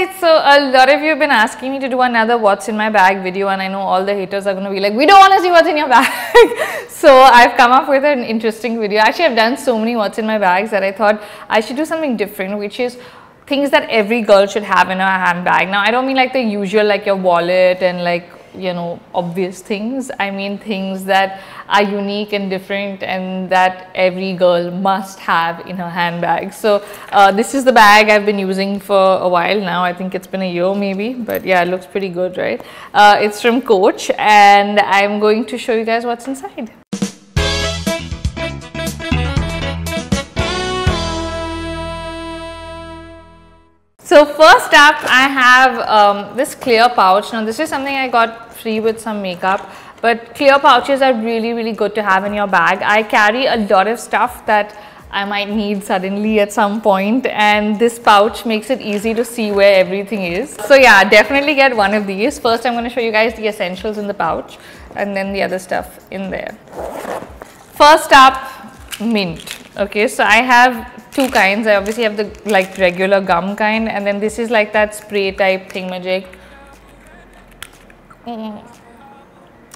guys, so a lot of you have been asking me to do another what's in my bag video, and I know all the haters are going to be like, we don't want to see what's in your bag. So I've come up with an interesting video. Actually, I've done so many what's in my bags that I thought I should do something different, which is things that every girl should have in her handbag. Now, I don't mean like the usual, like your wallet and like, you know, obvious things. I mean things that are unique and different and that every girl must have in her handbag. So this is the bag I've been using for a while now. I think it's been a year maybe, but yeah, it looks pretty good, right? It's from Coach, and I'm going to show you guys what's inside. So first up, I have this clear pouch. Now this is something I got free with some makeup, but clear pouches are really good to have in your bag. I carry a lot of stuff that I might need suddenly at some point, and this pouch makes it easy to see where everything is. So yeah, definitely get one of these. First, I'm going to show you guys the essentials in the pouch and then the other stuff in there. First up, mint. Okay, so I have two kinds. I obviously have the like regular gum kind, and then this is like that spray type thingamajig,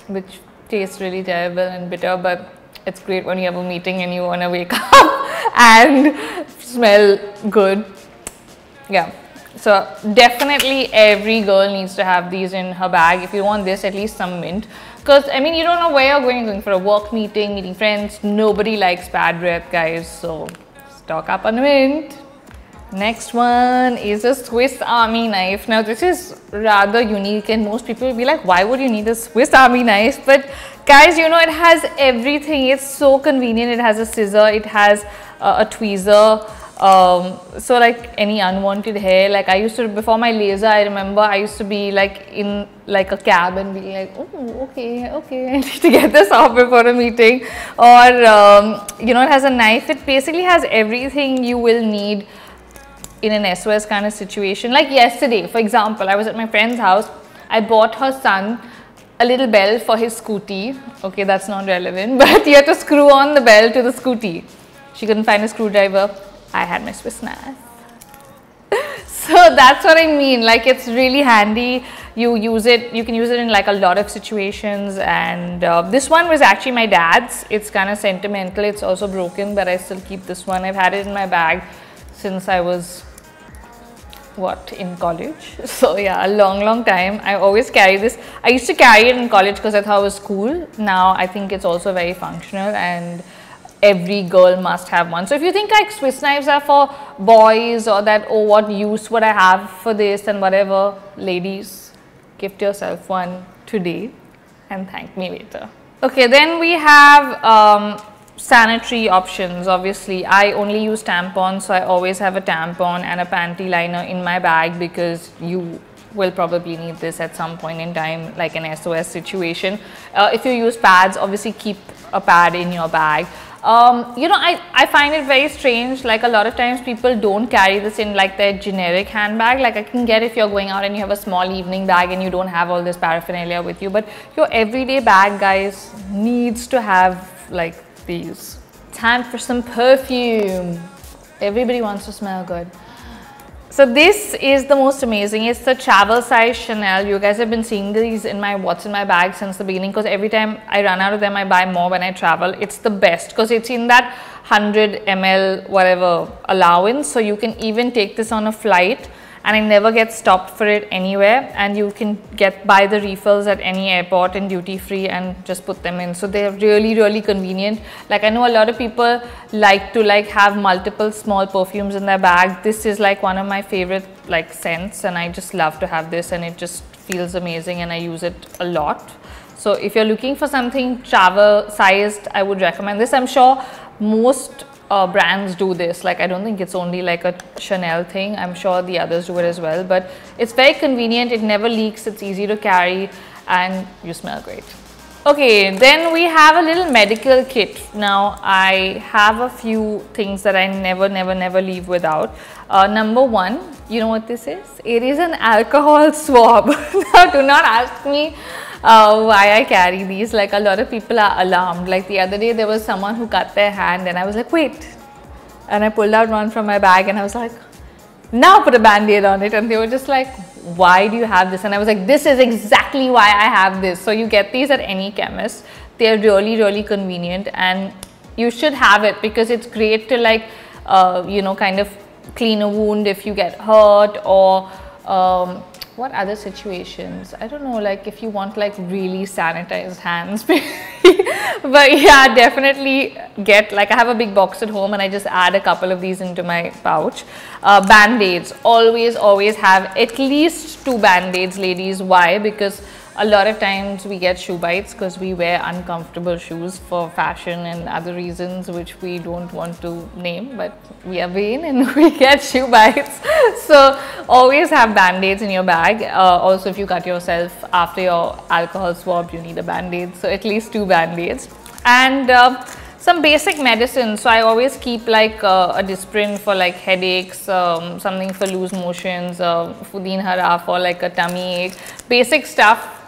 which tastes really terrible and bitter, but it's great when you have a meeting and you want to wake up and smell good. Yeah, so definitely every girl needs to have these in her bag. If you want this, at least some mint. Because, I mean, you don't know where you're going for a work meeting, meeting friends. Nobody likes bad breath, guys. So, stock up on mint. Next one is a Swiss Army knife. Now, this is rather unique, and most people will be like, why would you need a Swiss Army knife? But, guys, you know, it has everything. It's so convenient. It has a scissor. It has a tweezer. So like any unwanted hair, like I used to, before my laser, I remember I used to be like in like a cab and be like, oh, okay, I need to get this off before a meeting. Or, you know, it has a knife. It basically has everything you will need in an SOS kind of situation. Like yesterday, for example, I was at my friend's house. I bought her son a little bell for his scooty. Okay, that's not relevant, but you have to screw on the bell to the scooty. She couldn't find a screwdriver. I had my Swiss knife. So that's what I mean, like it's really handy. You use it, you can use it in like a lot of situations, and this one was actually my dad's. It's kind of sentimental. It's also broken, but I still keep this one. I've had it in my bag since I was in college. So yeah, a long time. I always carry this. I used to carry it in college because I thought it was cool. Now I think it's also very functional, and every girl must have one. So if you think like Swiss knives are for boys, or that, oh, what use would I have for this and whatever, ladies, gift yourself one today and thank me later. Okay, then we have sanitary options. Obviously, I only use tampons, so I always have a tampon and a panty liner in my bag, because you will probably need this at some point in time, like an SOS situation. If you use pads, obviously keep a pad in your bag. You know, I find it very strange, like a lot of times people don't carry this in like their generic handbag. Like I can get if you're going out and you have a small evening bag and you don't have all this paraphernalia with you, but your everyday bag, guys, needs to have like these. Time for some perfume. Everybody wants to smell good. So this is the most amazing. It's the travel size Chanel. You guys have been seeing these in my what's in my bag since the beginning, because every time I run out of them, I buy more when I travel. It's the best because it's in that 100 ml whatever allowance. So you can even take this on a flight, and I never get stopped for it anywhere, and you can buy the refills at any airport and duty free and just put them in. So they're really convenient. Like I know a lot of people like to have multiple small perfumes in their bag. This is like one of my favorite like scents, and I just love to have this, and it just feels amazing, and I use it a lot. So if you're looking for something travel sized, I would recommend this. I'm sure most brands do this. Like I don't think it's only like a Chanel thing. I'm sure the others do it as well, but it's very convenient. It never leaks. It's easy to carry, and you smell great. Okay, then we have a little medical kit. Now I have a few things that I never leave without. Number one, you know what this is? It is an alcohol swab. Now do not ask me why I carry these. Like a lot of people are alarmed. Like the other day there was someone who cut their hand, and I was like, wait, and I pulled out one from my bag, and I was like, now put a band-aid on it. And they were just like, why do you have this? And I was like, this is exactly why I have this. So you get these at any chemist. They're really, really convenient, and you should have it because it's great to like, you know, kind of clean a wound if you get hurt, or what other situations? I don't know, like if you want like really sanitized hands. But yeah, definitely get, like I have a big box at home and I just add a couple of these into my pouch. Band-aids, always have at least 2 band-aids, ladies. Why? Because a lot of times we get shoe bites because we wear uncomfortable shoes for fashion and other reasons which we don't want to name, but we are vain and we get shoe bites. So always have band-aids in your bag. Also, if you cut yourself after your alcohol swab, you need a band-aid. So at least 2 band-aids. And some basic medicine. So I always keep like a Disprin for like headaches, something for loose motions, Fudin Hara for like a tummy ache. Basic stuff.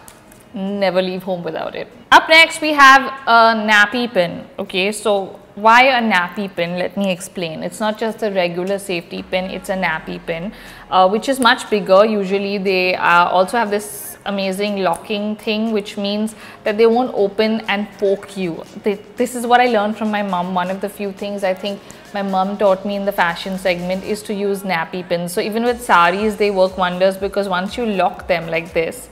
Never leave home without it. Up next, we have a nappy pin. Okay, so why a nappy pin? Let me explain. It's not just a regular safety pin, it's a nappy pin, which is much bigger. Usually they also have this amazing locking thing, which means that they won't open and poke you. This is what I learned from my mom. One of the few things I think my mom taught me in the fashion segment is to use nappy pins. So even with saris, they work wonders because once you lock them like this,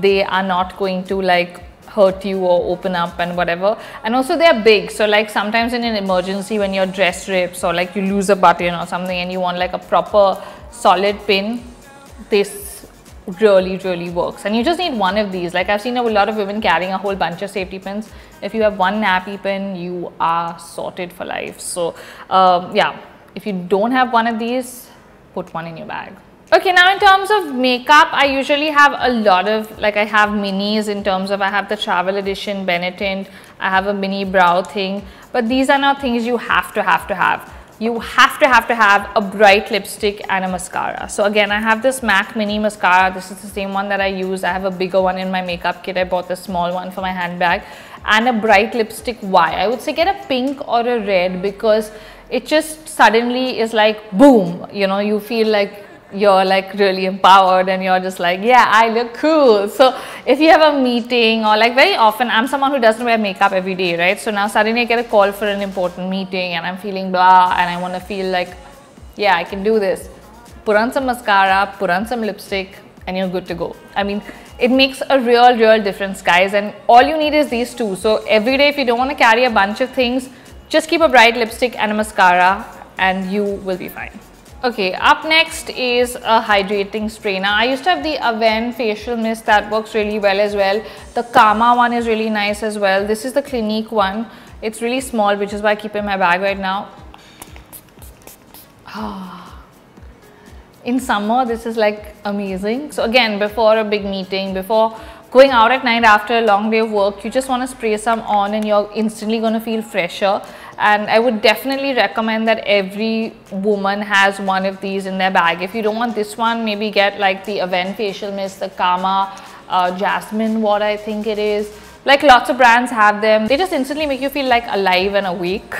they are not going to like hurt you or open up and whatever. And also they are big, so like sometimes in an emergency when your dress rips or like you lose a button or something and you want like a proper solid pin, this really works. And you just need one of these. Like I've seen a lot of women carrying a whole bunch of safety pins. If you have one nappy pin, you are sorted for life. So yeah, if you don't have one of these, put one in your bag. Okay, now in terms of makeup, I usually have a lot of, like I have minis in terms of, I have the travel edition Benetint, I have a mini brow thing, but these are not things you have to have. You have to have a bright lipstick and a mascara. So again, I have this MAC mini mascara. This is the same one that I use. I have a bigger one in my makeup kit. I bought the small one for my handbag. And a bright lipstick. Why? I would say get a pink or a red because it just suddenly is like boom, you know, you feel like you're like really empowered and you're just like, yeah, I look cool. So if you have a meeting, or like very often, I'm someone who doesn't wear makeup every day, right? So now suddenly I get a call for an important meeting and I'm feeling blah and I want to feel like, yeah, I can do this. Put on some mascara, put on some lipstick and you're good to go. I mean, it makes a real difference, guys, and all you need is these 2. So every day, if you don't want to carry a bunch of things, just keep a bright lipstick and a mascara and you will be fine. Okay, up next is a hydrating spray. Now, I used to have the Avène facial mist that works really well as well. The Kama one is really nice as well. This is the Clinique one. It's really small, which is why I keep it in my bag right now. In summer, this is like amazing. So again, before a big meeting, before going out at night after a long day of work, you just want to spray some on and you're instantly going to feel fresher. And I would definitely recommend that every woman has one of these in their bag. If you don't want this one, maybe get like the Avène facial mist, the Kama Jasmine, what I think it is. Like lots of brands have them. They just instantly make you feel like alive and awake.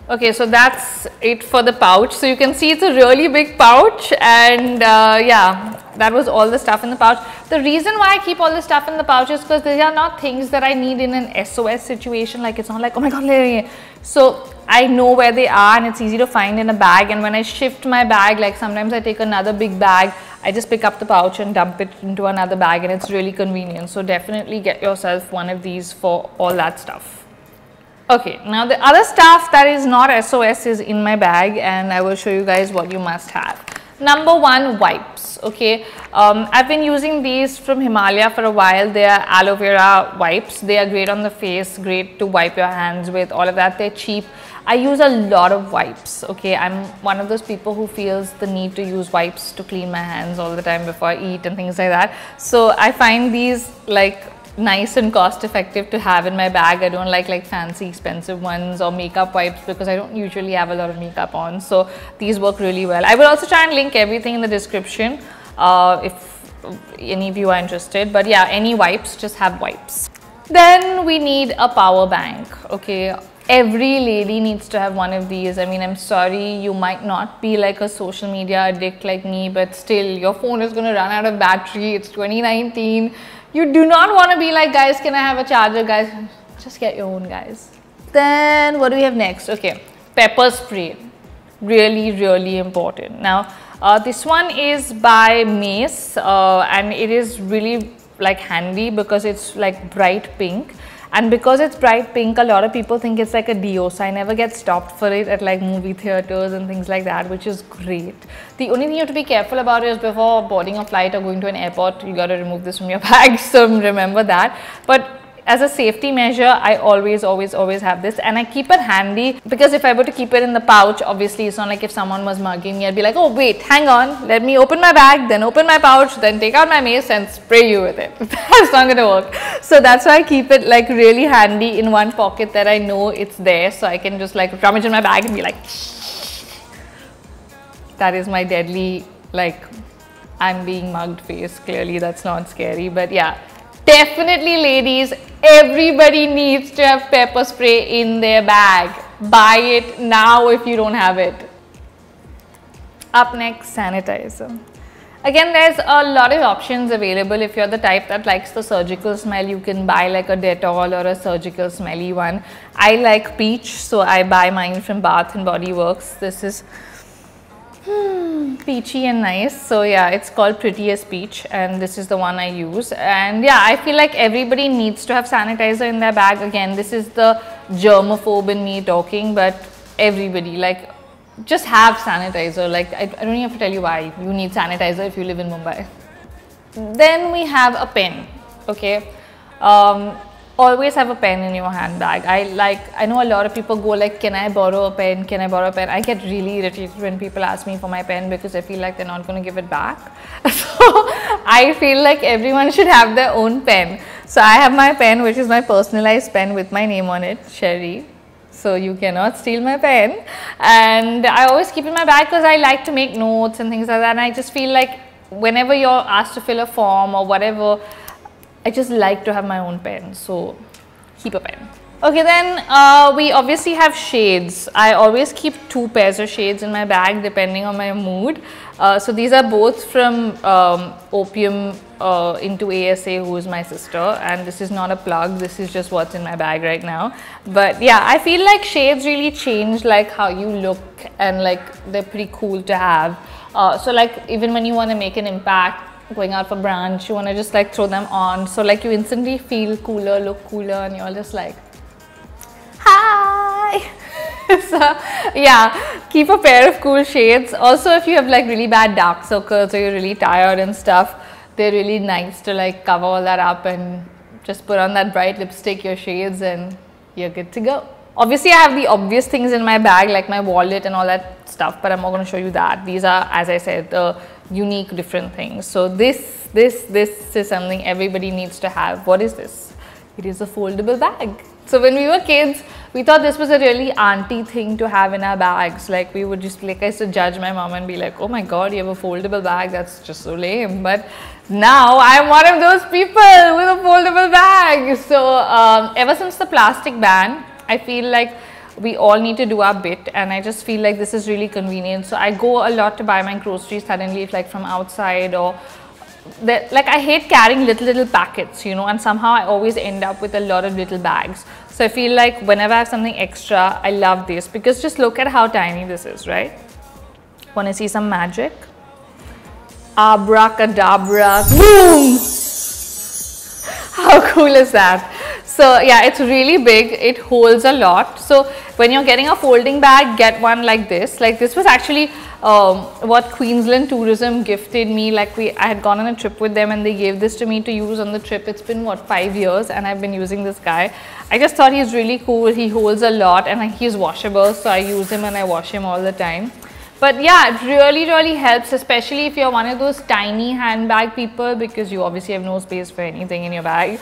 Okay, so that's it for the pouch. So you can see it's a really big pouch, and yeah, that was all the stuff in the pouch. The reason why I keep all the stuff in the pouch is because these are not things that I need in an SOS situation. Like it's not like, oh my god, so I know where they are and it's easy to find in a bag. And when I shift my bag, like sometimes I take another big bag, I just pick up the pouch and dump it into another bag, and it's really convenient. So definitely get yourself one of these for all that stuff. Okay, now the other stuff that is not SOS is in my bag, and I will show you guys what you must have. Number 1, wipes. Okay, I've been using these from Himalaya for a while. They are aloe vera wipes. They are great on the face, great to wipe your hands with, all of that. They're cheap. I use a lot of wipes. Okay, I'm one of those people who feels the need to use wipes to clean my hands all the time before I eat and things like that. So I find these like nice and cost effective to have in my bag. I don't like fancy expensive ones or makeup wipes because I don't usually have a lot of makeup on. So these work really well. I will also try and link everything in the description if any of you are interested. But yeah, any wipes, just have wipes. Then we need a power bank. Okay, Every lady needs to have one of these. I mean, I'm sorry, you might not be like a social media addict like me, but still, your phone is going to run out of battery. It's 2019. You do not want to be like, guys, can I have a charger? Guys, just get your own, guys. Then what do we have next? Okay, pepper spray. Really, really important. Now, this one is by Mace, and it is really like handy because it's like bright pink. And because it's bright pink, a lot of people think it's like a deo, so I never get stopped for it at like movie theaters and things like that, which is great. The only thing you have to be careful about is before boarding a flight or going to an airport, you got to remove this from your bag, so remember that. But as a safety measure, I always have this, and I keep it handy because if I were to keep it in the pouch, obviously it's not like if someone was mugging me, I'd be like, oh wait, hang on, let me open my bag, then open my pouch, then take out my mace and spray you with it. That's not gonna work. So that's why I keep it like really handy in one pocket that I know it's there, so I can just like rummage in my bag and be like, that is my deadly, like, I'm being mugged face. Clearly that's not scary, but yeah. Definitely, ladies, everybody needs to have pepper spray in their bag. Buy it now if you don't have it. Up next, sanitizer. Again, there's a lot of options available. If you're the type that likes the surgical smell, you can buy like a Dettol or a surgical smelly one. I like peach, so I buy mine from Bath and Body Works. This is peachy and nice. So yeah, it's called Pretty as Peach, and this is the one I use. And yeah, I feel like everybody needs to have sanitizer in their bag. Again, this is the germaphobe in me talking, but everybody, like, just have sanitizer. Like, I don't even have to tell you why you need sanitizer if you live in Mumbai. Then we have a pen. Okay, always have a pen in your handbag. I know a lot of people go like, can I borrow a pen, can I borrow a pen? I get really irritated when people ask me for my pen because I feel like they're not going to give it back. So I feel like everyone should have their own pen. So I have my pen, which is my personalized pen with my name on it, Sherry. So you cannot steal my pen. And I always keep it in my bag because I like to make notes and things like that, and I just feel like whenever you're asked to fill a form or whatever, I just like to have my own pen, so keep a pen. Okay, then we obviously have shades. I always keep 2 pairs of shades in my bag depending on my mood. So these are both from Opium into ASA, who is my sister, and this is not a plug, this is just what's in my bag right now. But yeah, I feel like shades really change like how you look, and like they're pretty cool to have. So like even when you want to make an impact, going out for brunch, you want to just like throw them on, so like you instantly feel cooler, look cooler, and you're just like, hi. So yeah, keep a pair of cool shades. Also, if you have like really bad dark circles or you're really tired and stuff, they're really nice to like cover all that up and just put on that bright lipstick, your shades, and you're good to go. Obviously, I have the obvious things in my bag like my wallet and all that stuff, but I'm not going to show you that. These are, as I said, the unique different things. So this is something everybody needs to have. What is this? It is a foldable bag. So when we were kids, we thought this was a really auntie thing to have in our bags. Like we would just, like, I used to judge my mom and be like, oh my god, you have a foldable bag, that's just so lame. But now I'm one of those people with a foldable bag. So ever since the plastic ban, I feel like we all need to do our bit, and I just feel like this is really convenient. So I go a lot to buy my groceries suddenly, like from outside, or like I hate carrying little packets, you know, and somehow I always end up with a lot of little bags. So I feel like whenever I have something extra, I love this, because just look at how tiny this is, right? Want to see some magic? Abracadabra, boom! How cool is that? So yeah, it's really big, it holds a lot. So when you're getting a folding bag, get one like this. Like this was actually what Queensland Tourism gifted me. Like I had gone on a trip with them and they gave this to me to use on the trip. It's been what, 5 years, and I've been using this guy. I just thought he's really cool. He holds a lot, and he's washable, so I use him and I wash him all the time. But yeah, it really helps, especially if you're one of those tiny handbag people, because you obviously have no space for anything in your bag.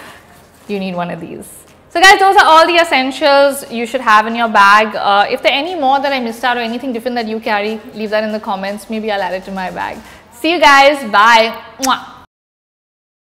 You need one of these. So guys, those are all the essentials you should have in your bag. If there are any more that I missed out or anything different that you carry, leave that in the comments. Maybe I'll add it to my bag. See you guys. Bye. Mwah.